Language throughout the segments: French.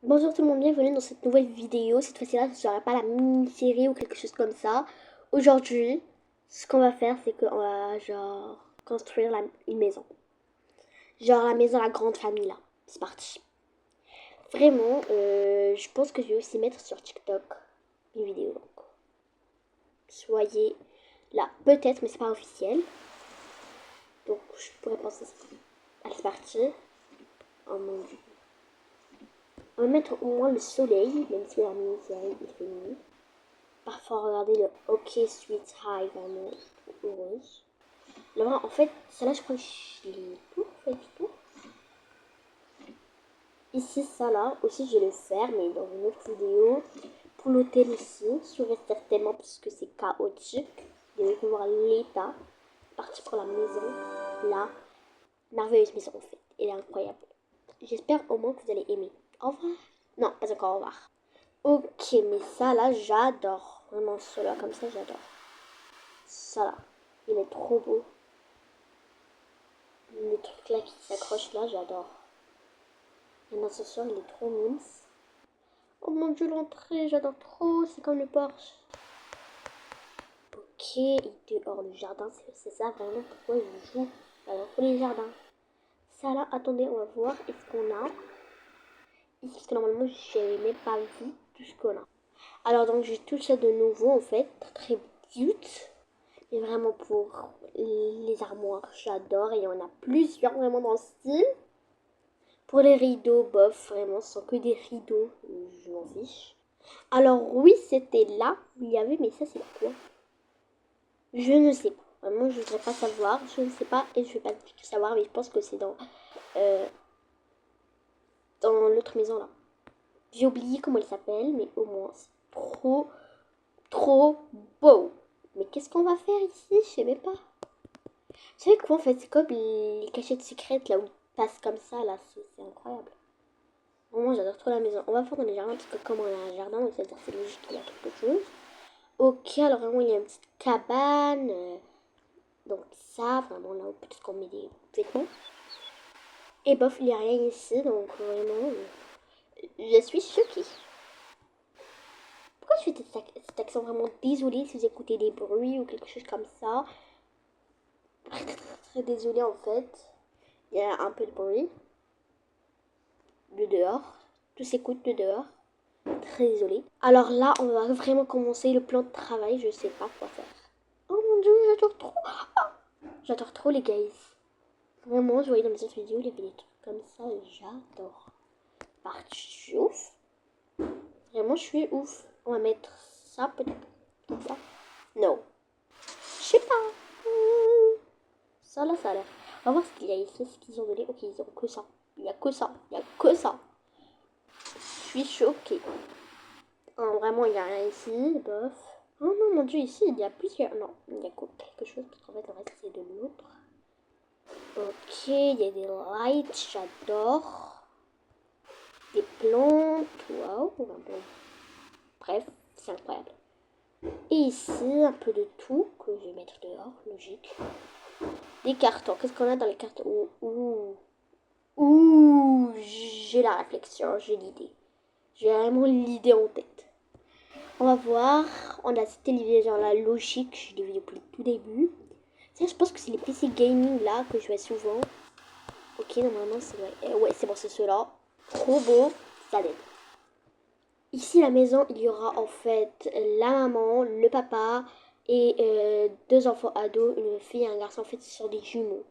Bonjour tout le monde, bienvenue dans cette nouvelle vidéo. Cette fois-ci-là, ce ne sera pas la mini-série ou quelque chose comme ça. Aujourd'hui, ce qu'on va faire, c'est qu'on va genre construire une maison. Genre la maison, la grande famille là. C'est parti. Vraiment, je pense que je vais aussi mettre sur TikTok une vidéo. Donc, soyez là. Peut-être, mais c'est pas officiel. Donc, je pourrais penser ça. Allez, c'est parti. Oh mon dieu. On va mettre au moins le soleil, même si la mini-série il fait nuit. Parfois, regardez le Hockey Sweet High, vraiment heureuse. Là, en fait, celle-là, je crois que je l'ai tout fait tout. Ici, ça là, aussi, je vais le faire, mais dans une autre vidéo. Pour l'hôtel aussi, sûrement certainement, parce que c'est chaotique. Vous devez voir l'état. Parti pour la maison. Là, merveilleuse maison, en fait. Elle est incroyable. J'espère au moins que vous allez aimer. Au revoir. Non, pas encore, au revoir. Ok, mais ça là, j'adore. Vraiment, cela comme ça, j'adore. Ça là, il est trop beau. Le truc là qui s'accroche là, j'adore. Et mon accessoire, il est trop mignon. Oh mon dieu, l'entrée, j'adore trop. C'est comme le Porsche. Ok, et dehors le jardin, c'est ça vraiment pourquoi je joue. Alors pour les jardins. Ça là, attendez, on va voir. Est-ce qu'on a ici, parce que normalement, je n'avais même pas vu tout ce qu'on a. Alors donc, j'ai tout ça de nouveau en fait. Très cute. Et vraiment pour les armoires, j'adore. Et il y en a plusieurs vraiment dans le style. Pour les rideaux, bof, vraiment, ce sont que des rideaux. Je m'en fiche. Alors oui, c'était là où il y avait, mais ça c'est quoi? Je ne sais pas. Vraiment, je ne voudrais pas savoir. Je ne sais pas et je ne vais pas du tout savoir, mais je pense que c'est euh, dans l'autre maison là. J'ai oublié comment il s'appelle, mais au moins c'est trop, trop beau. Mais qu'est-ce qu'on va faire ici? Je sais même pas. Vous savez quoi en fait? C'est comme les cachettes secrètes là où ils passent comme ça là. C'est incroyable. Moi j'adore trop la maison. On va faire dans les jardins parce que comme on a un jardin, donc c'est-à-dire c'est logique qu'il y a quelque chose. Ok, alors vraiment il y a une petite cabane. Donc ça, vraiment là où peut-être qu'on met des vêtements. Et bof, il n'y a rien ici, donc vraiment, je suis choquée. Pourquoi je fais cet accent vraiment désolé si vous écoutez des bruits ou quelque chose comme ça? Très très très, très désolé en fait. Il y a un peu de bruit. De dehors. Tout s'écoute de dehors. Très désolé. Alors là, on va vraiment commencer le plan de travail. Je sais pas quoi faire. Oh mon dieu, j'adore trop. Ah, j'adore trop les guys. Vraiment, je voyais dans mes autres vidéos, il y avait des trucs comme ça. J'adore. Parti ouf. Vraiment, je suis ouf. On va mettre ça peut-être. Comme ça. Non. Je sais pas. Ça là, ça a l'air. On va voir ce qu'il y a ici. Ce qu'ils ont donné. Ok, ils ont que ça. Il y a que ça. Il y a que ça. Je suis choquée. Oh, vraiment, il n'y a rien ici. Bof. Oh non, mon dieu, ici, il y a plusieurs. Non, il y a quelque chose. Parce qu'en fait, le reste, c'est de l'autre. Ok, il y a des lights. J'adore. Des plantes. Waouh. Bon. Bref, c'est incroyable. Et ici, un peu de tout que je vais mettre dehors, logique. Des cartons. Qu'est-ce qu'on a dans les cartons? Ouh, j'ai la réflexion, j'ai l'idée. J'ai vraiment l'idée en tête. On va voir. On a cette télévision là, logique. Je l'ai vu depuis le tout début. Ça, je pense que c'est les PC gaming là que je vois souvent. Ok, normalement, c'est vrai. Ouais, c'est bon, c'est ceux-là. Trop beau. Ça l'aide. Ici, la maison, il y aura en fait la maman, le papa et deux enfants ados, une fille et un garçon. En fait, ce sont des jumeaux.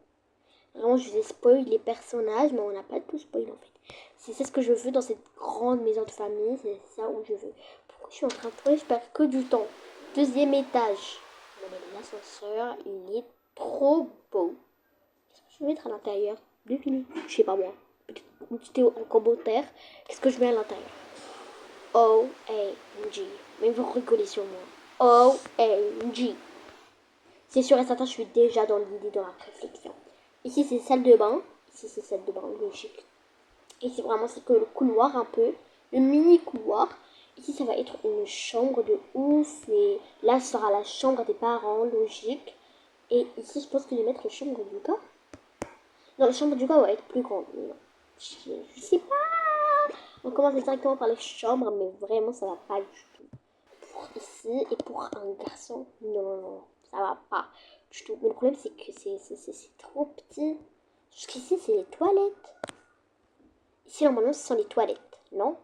Vraiment, je vous ai spoil les personnages, mais on n'a pas tout spoil en fait. C'est ce que je veux dans cette grande maison de famille. C'est ça où je veux. Pourquoi je suis en train de tourner? Je perds que du temps. Deuxième étage. L'ascenseur, il est trop beau. Qu'est-ce que je vais mettre à l'intérieur? Devinez. Je sais pas moi. Peut-être dites en commentaire. Qu'est-ce que je mets à l'intérieur? OMG. Mais vous rigolez sur moi. OMG. C'est sûr et certain, je suis déjà dans l'idée, dans la réflexion. Ici, c'est salle de bain. Ici, c'est salle de bain, logique. Ici, vraiment, c'est que le couloir un peu. Le mini couloir. Ici, ça va être une chambre de ouf. Et là, ce sera la chambre des parents, logique. Et ici, je pense que je vais mettre la chambre du gars. Non, la chambre du gars va être plus grande. Non. Je sais pas. En commencer directement par les chambres, mais vraiment, ça va pas du tout. Pour ici, et pour un garçon, non, non, non, ça va pas du tout. Mais le problème, c'est que c'est trop petit. Jusqu'ici, c'est les toilettes. Ici, normalement, ce sont les toilettes, non?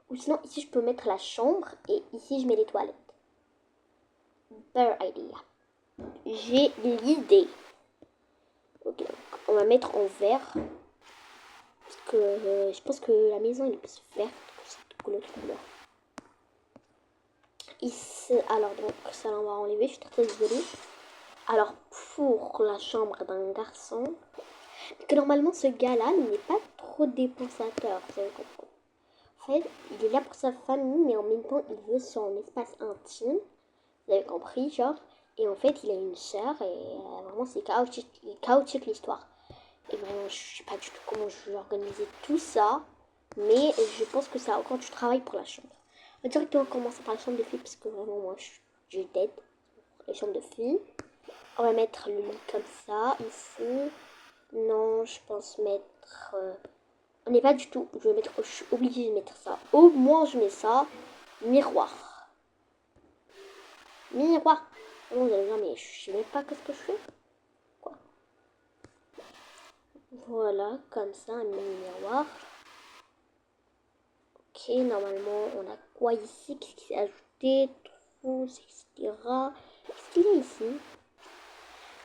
Ou sinon, ici, je peux mettre la chambre, et ici, je mets les toilettes. Better idea. J'ai l'idée. Ok, donc, on va mettre en vert. Parce que je pense que la maison elle est plus verte que l'autre couleur. Ici, alors donc ça on va enlever, je suis très désolée. Alors pour la chambre d'un garçon, que normalement ce gars-là n'est pas trop dépensateur, vous avez compris. En fait, il est là pour sa famille, mais en même temps il veut son espace intime, vous avez compris, genre. Et en fait il a une sœur et vraiment c'est chaotique l'histoire. Et vraiment, je sais pas du tout comment je vais organiser tout ça. Mais je pense que ça a encore du travail pour la chambre. On va directement commencer par la chambre de filles. Parce que vraiment, moi, je dead les chambres de filles. On va mettre le lit comme ça, ici. Non, je pense mettre... on n'est pas du tout... Je vais mettre... Je suis obligée de mettre ça. Au moins, je mets ça. Miroir. Miroir. Vous allez dire, mais je sais même pas qu'est-ce que je fais. Voilà, comme ça, un miroir. Ok, normalement, on a quoi ici? Qu'est-ce qui s'est ajouté? Trous, etc. Qu'est-ce qu'il y a ici?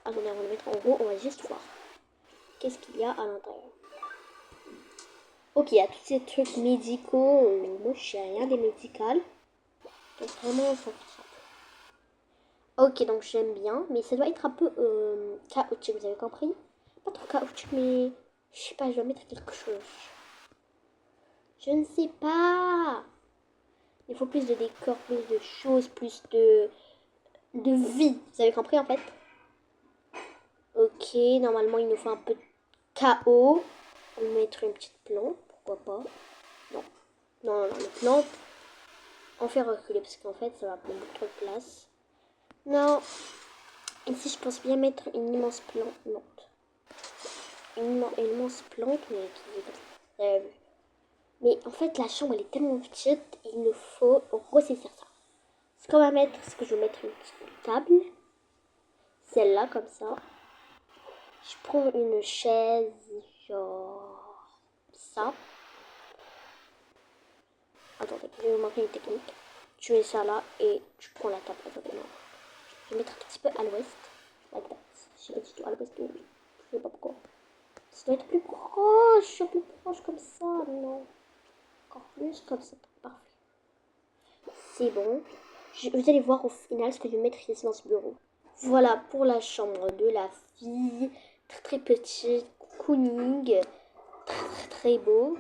Attendez, on va le mettre en haut, on va juste voir. Qu'est-ce qu'il y a à l'intérieur? Ok, il y a tous ces trucs médicaux. Moi, je sais rien des médicales. Donc, vraiment, on s'en fout. Ok, donc j'aime bien, mais ça doit être un peu chaotique, vous avez compris? Pas trop chaotique, mais je sais pas, je dois mettre quelque chose. Je ne sais pas. Il faut plus de décor, plus de choses, plus de vie. Vous avez compris en fait? Ok, normalement il nous faut un peu de chaos. On va mettre une petite plante, pourquoi pas? Non, non, non, non, les plantes, on fait reculer parce qu'en fait ça va prendre beaucoup trop de place. Non, ici je pense bien mettre une immense plante. Non. Une immense plante, mais qui est comme ça. Mais en fait la chambre elle est tellement petite, il nous faut ressaisir ça. Ce qu'on va mettre, c'est que je vais mettre une petite table. Celle-là, comme ça. Je prends une chaise, genre ça. Attendez, je vais vous montrer une technique. Tu mets ça là et tu prends la table. Attendez, non. Je vais mettre un petit peu à l'ouest. Like that. Je sais pas du tout à l'ouest où. Je sais pas pourquoi. Ça doit être plus proche comme ça. Non. Encore plus comme ça. Parfait. C'est bon. Vous allez voir au final ce que je vais mettre ici dans ce bureau. Voilà pour la chambre de la fille. Très très petite. Cocooning. Très beau.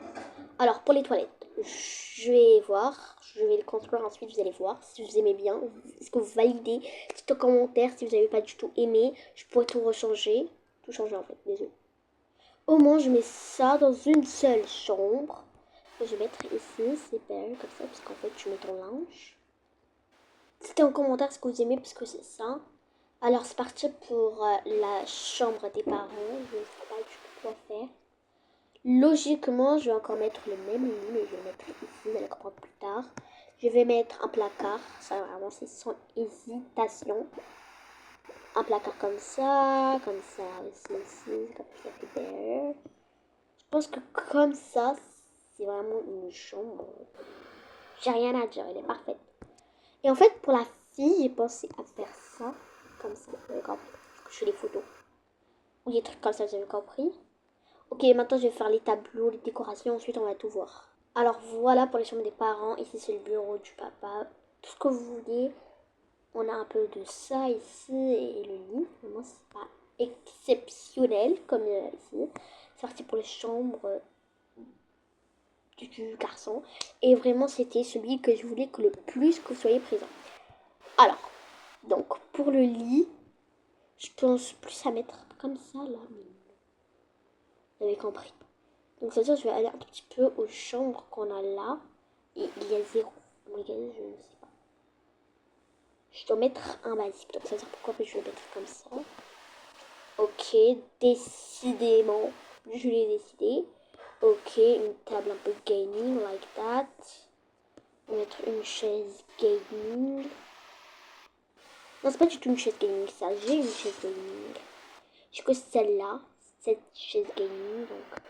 Alors pour les toilettes, je vais voir, je vais le construire ensuite, vous allez voir si vous aimez bien, est-ce que vous validez, dites en commentaire si vous n'avez pas du tout aimé, je pourrais tout rechanger, tout changer en fait, désolé. Au moins je mets ça dans une seule chambre, je vais mettre ici, c'est belle comme ça, parce qu'en fait tu mets ton linge. Dites en commentaire ce que vous aimez parce que c'est ça. Alors c'est parti pour la chambre des parents, je ne sais pas du tout quoi faire. Logiquement, je vais encore mettre le même lit, mais je vais le mettre ici, vous allez comprendre plus tard. Je vais mettre un placard, ça vraiment c'est sans hésitation. Un placard comme ça ici, comme ça c'est belle. Je pense que comme ça, c'est vraiment une chambre. J'ai rien à dire, elle est parfaite. Et en fait, pour la fille, j'ai pensé à faire ça, comme ça, vous avez compris. Parce que je fais des photos. Ou des trucs comme ça, vous avez compris. Ok, maintenant je vais faire les tableaux, les décorations, ensuite on va tout voir. Alors voilà pour les chambres des parents, ici c'est le bureau du papa, tout ce que vous voulez. On a un peu de ça ici et le lit, vraiment c'est pas exceptionnel comme ici. C'est parti pour les chambres du garçon. Et vraiment c'était celui que je voulais que le plus que vous soyez présent. Alors, donc pour le lit, je pense plus à mettre comme ça là, mais vous avez compris. Donc c'est-à-dire je vais aller un tout petit peu aux chambres qu'on a là. Et il y a 0. Regardez, je ne sais pas. Je dois mettre un basique. Donc c'est-à-dire pourquoi je vais le mettre comme ça. Ok, décidément, je l'ai décidé. Ok, une table un peu gaming, like that. On va mettre une chaise gaming. Non, c'est pas du tout une chaise gaming, ça. J'ai une chaise gaming. J'ai que celle-là, cette chaise gaming. Donc,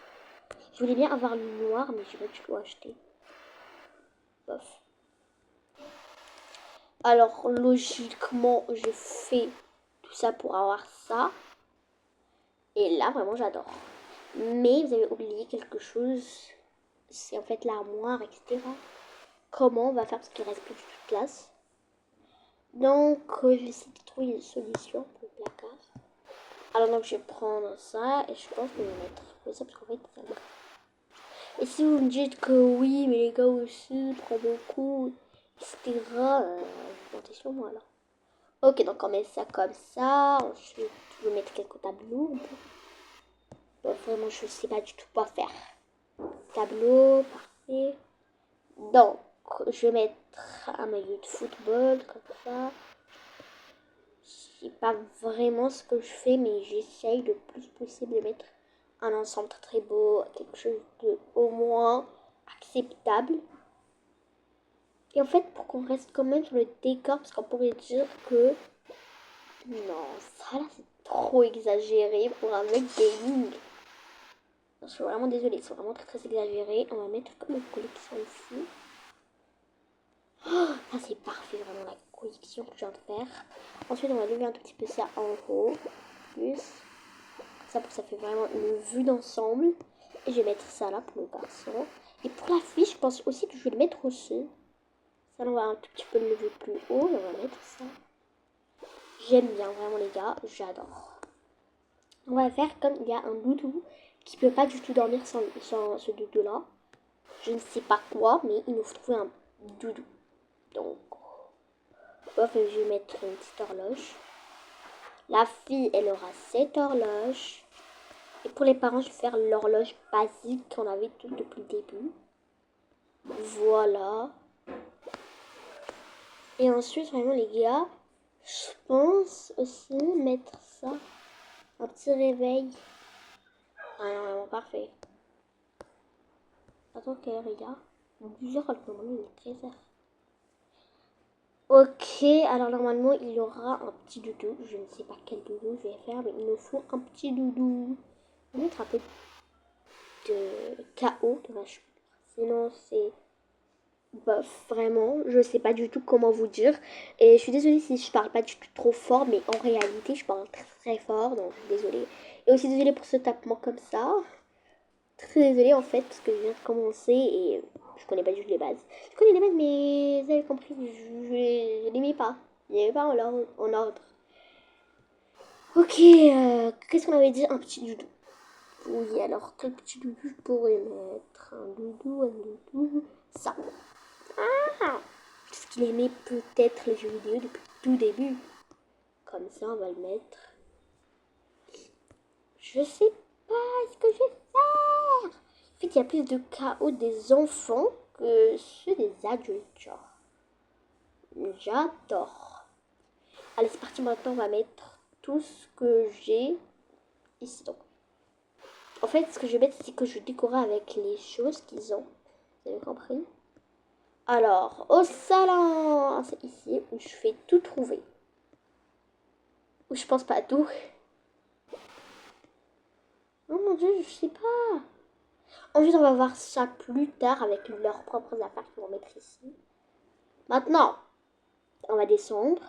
je voulais bien avoir le noir, mais je vais pas du tout acheter. Bof. Alors, logiquement, je fais tout ça pour avoir ça. Et là, vraiment, j'adore. Mais vous avez oublié quelque chose. C'est en fait l'armoire, etc. Comment on va faire parce qu'il reste plus du tout de place. Donc, je vais essayer de trouver une solution pour le placard. Alors, donc, je vais prendre ça et je pense que je vais mettre ça parce qu'en fait, ça va. Et si vous me dites que oui, mais les gars aussi, prend beaucoup, etc., vous comptez sur moi là. Ok, donc on met ça comme ça. Ensuite, je vais mettre quelques tableaux. Bon, vraiment, je sais pas du tout quoi faire. Tableau, parfait. Donc, je vais mettre un maillot de football comme ça. Je sais pas vraiment ce que je fais, mais j'essaye le plus possible de mettre un ensemble très très beau, quelque chose de au moins acceptable. Et en fait, pour qu'on reste quand même sur le décor, parce qu'on pourrait dire que non, ça là c'est trop exagéré pour un mec gaming. Je suis vraiment désolée, c'est vraiment très très exagéré. On va mettre comme une collection ici. Oh, ça c'est parfait, vraiment la collection que je viens de faire. Ensuite, on va lever un tout petit peu ça en haut. Plus. Ça, pour ça fait vraiment une vue d'ensemble. Et je vais mettre ça là pour le garçon. Et pour la fille, je pense aussi que je vais le mettre aussi. Ça, on va un tout petit peu le lever plus haut. Et on va mettre ça. J'aime bien vraiment les gars, j'adore. On va faire comme il y a un doudou qui peut pas du tout dormir sans ce doudou là. Je ne sais pas quoi, mais il nous faut trouver un doudou. Donc, bof, je vais mettre une petite horloge. La fille, elle aura cette horloge. Et pour les parents, je vais faire l'horloge basique qu'on avait tout depuis le début. Voilà. Et ensuite, vraiment les gars, je pense aussi mettre ça. Un petit réveil. Ah non, vraiment parfait. Attends, quelle heure il y a 12h, normalement il est 13h. Ok, alors normalement il y aura un petit doudou. Je ne sais pas quel doudou je vais faire, mais il nous faut un petit doudou. Je vais mettre un peu de KO de la chambre. Sinon c'est bof, vraiment. Je sais pas du tout comment vous dire. Et je suis désolée si je parle pas du tout trop fort, mais en réalité je parle très très fort, donc je suis désolée. Et aussi désolée pour ce tapement comme ça. Très désolée en fait, parce que je viens de commencer et je connais pas du tout les bases. Je connais les bases, mais vous avez compris, je les mets pas. Je les mets pas en ordre. Ok, qu'est-ce qu'on avait dit? Un petit doudou. Oui, alors quel petit doudou je pourrais mettre? Un doudou, ça. Ah! Parce qu'il aimait peut-être les jeux vidéo depuis tout début. Comme ça, on va le mettre. Je sais pas ce que je vais faire. En fait, il y a plus de KO des enfants que ceux des adultes, genre. J'adore. Allez, c'est parti. Maintenant, on va mettre tout ce que j'ai ici. Donc, en fait, ce que je vais mettre, c'est que je décore avec les choses qu'ils ont. Vous avez compris? Alors, au salon, c'est ici où je fais tout trouver. Ou je pense pas à tout. Oh mon dieu, je sais pas. Ensuite, on va voir ça plus tard avec leurs propres affaires qu'ils vont mettre ici. Maintenant, on va descendre.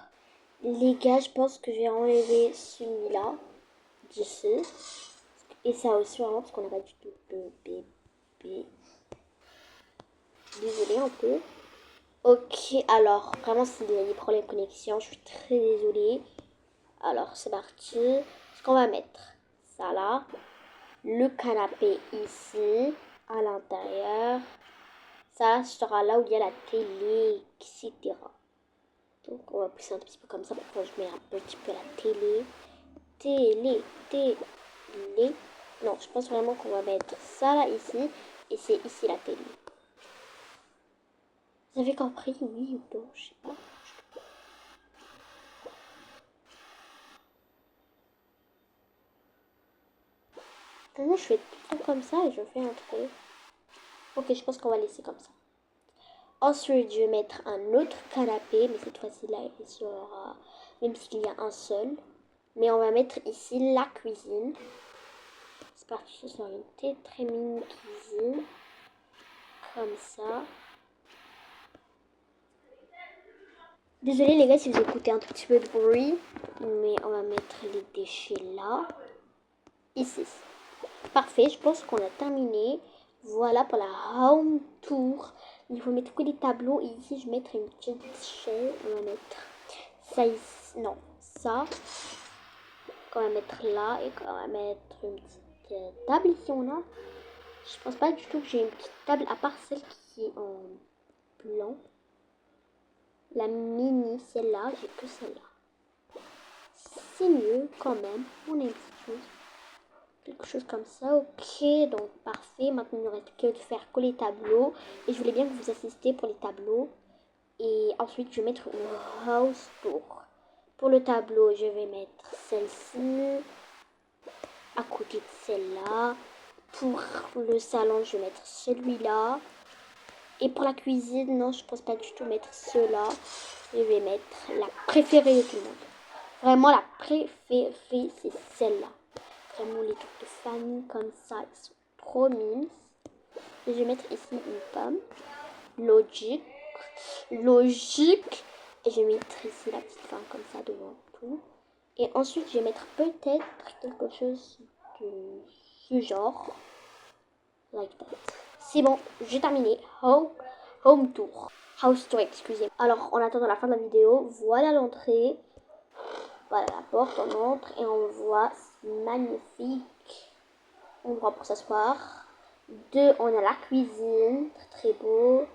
Les gars, je pense que je vais enlever celui-là d'ici. Et ça aussi, vraiment, parce qu'on n'a pas du tout de bébé. Désolée un peu. Ok, alors, vraiment, c'est des problèmes de connexion. Je suis très désolée. Alors, c'est parti. Ce qu'on va mettre, ça là. Le canapé ici, à l'intérieur. Ça sera là où il y a la télé, etc. Donc, on va pousser un petit peu comme ça. Maintenant, je mets un petit peu la télé. Télé. Non, je pense vraiment qu'on va mettre ça là, ici. Et c'est ici la télé. Vous avez compris, oui ou non? Je sais pas. Moi, je fais tout comme ça et je fais un trait. Ok, je pense qu'on va laisser comme ça. Ensuite, je vais mettre un autre canapé, mais cette fois-ci là, il sera, même s'il y a un seul. Mais on va mettre ici la cuisine. C'est parti, ce sera une très mini cuisine. Comme ça. Désolée les gars si vous écoutez un tout petit peu de bruit. Mais on va mettre les déchets là. Ici. Parfait, je pense qu'on a terminé. Voilà pour la home tour. Il faut mettre que les tableaux. Et ici, je vais mettre une petite chaise. On va mettre ça ici. Non, ça. Qu'on va mettre là. Et qu'on va mettre une petite table ici, on a. Je pense pas du tout que j'ai une petite table à part celle qui est en blanc. La mini, celle-là, j'ai que celle-là. C'est mieux quand même. On a une petite chose. Quelque chose comme ça, ok, donc parfait. Maintenant, il ne reste que de faire que les tableaux. Et je voulais bien que vous assistiez pour les tableaux. Et ensuite, je vais mettre une house tour. Pour le tableau, je vais mettre celle-ci à côté de celle-là. Pour le salon, je vais mettre celui-là. Et pour la cuisine, non, je pense pas du tout mettre ceux-là. Je vais mettre la préférée de tout le monde. Vraiment, la préférée, c'est celle-là. Vraiment, les trucs de famille comme ça, ils sont trop mimes. Et je vais mettre ici une pomme. Logique. Logique. Et je vais mettre ici la petite femme comme ça devant tout. Et ensuite, je vais mettre peut-être quelque chose de ce genre. Like that. C'est bon, j'ai terminé. Home tour. House tour, excusez-moi. Alors, en attendant la fin de la vidéo, voilà l'entrée. Voilà la porte, on entre et on voit, c'est magnifique. Endroit pour s'asseoir. 2, on a la cuisine, très beau.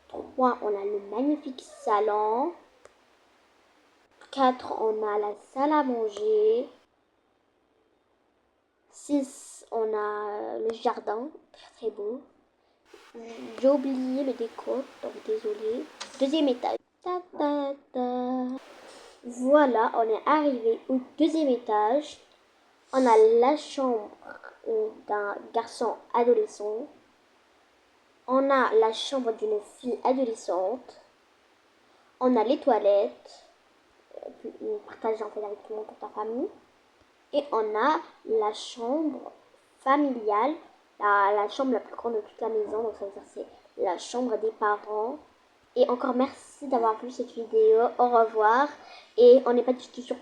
3, on a le magnifique salon. 4, on a la salle à manger. 6, on a le jardin, très beau. J'ai oublié le décor, donc désolé. Deuxième étage. Ta, ta, ta. Voilà, on est arrivé au deuxième étage. On a la chambre d'un garçon adolescent. On a la chambre d'une fille adolescente. On a les toilettes. Partagées en fait avec tout le monde, toute ta famille. Et on a la chambre familiale. La chambre la plus grande de toute la maison. Donc ça veut dire c'est la chambre des parents. Et encore merci d'avoir vu cette vidéo. Au revoir. Et on n'est pas du tout sûr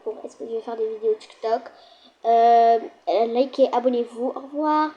pour est-ce que je vais faire des vidéos TikTok. Likez, abonnez-vous. Au revoir.